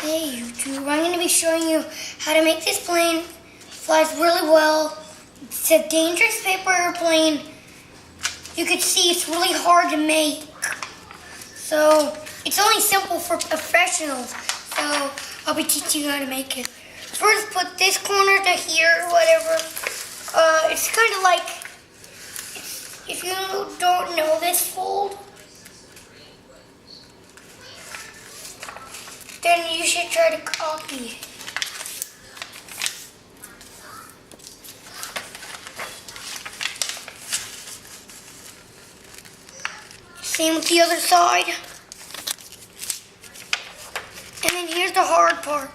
Hey YouTube, I'm going to be showing you how to make this plane. Flies really well. It's a dangerous paper airplane. You can see it's really hard to make. So it's only simple for professionals. So I'll be teaching you how to make it. First put this corner to here or whatever. It's kind of like, if you don't know this fold, then you should try to copy it. Same with the other side. And then here's the hard part.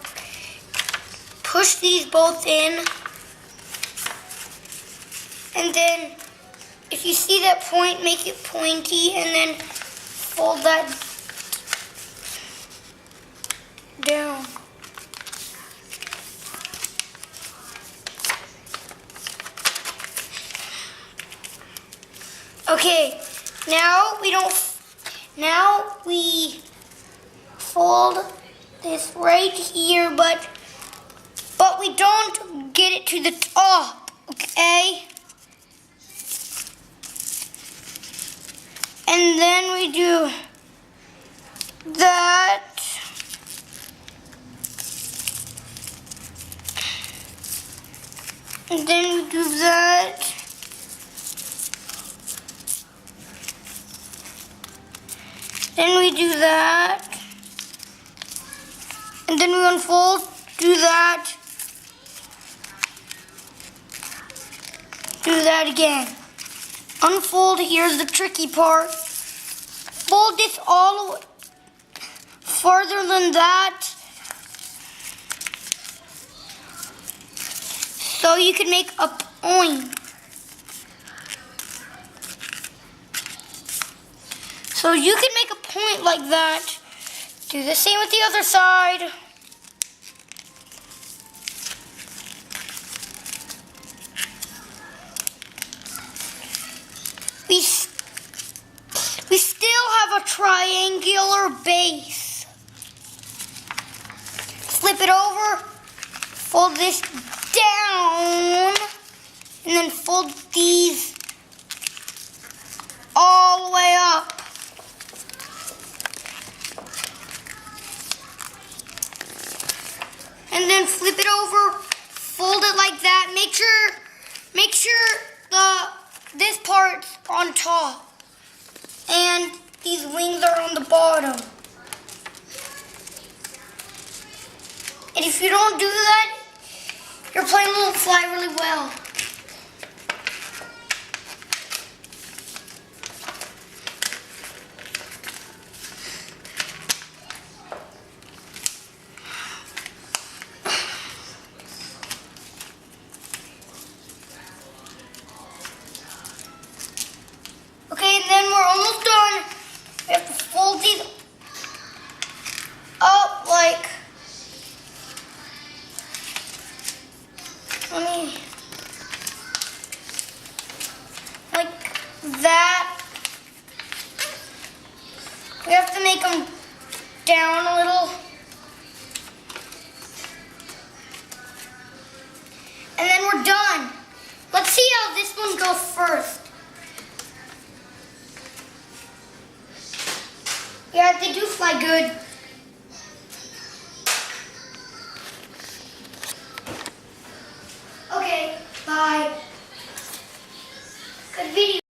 Push these both in. And then if you see that point, make it pointy and then fold that down. Okay, now we fold this right here, but we don't get it to the top, okay? And then we do that. And then we do that. Then we do that. And then we unfold, do that. Do that again. Unfold, here's the tricky part. Fold this all the way farther than that, so you can make a point. So you can make a point like that. Do the same with the other side. We still have a triangular base. Flip it over, fold this down, and then fold these all the way up. And then flip it over, fold it like that. Make sure this part's on top and these wings are on the bottom. And if you don't do that, your plane won't fly really well. Okay, and then we're almost done. We have to fold these up like that. We have to make them down a little. And then we're done. Let's see how this one goes first. Yeah, they do fly good. Okay, bye. Good video.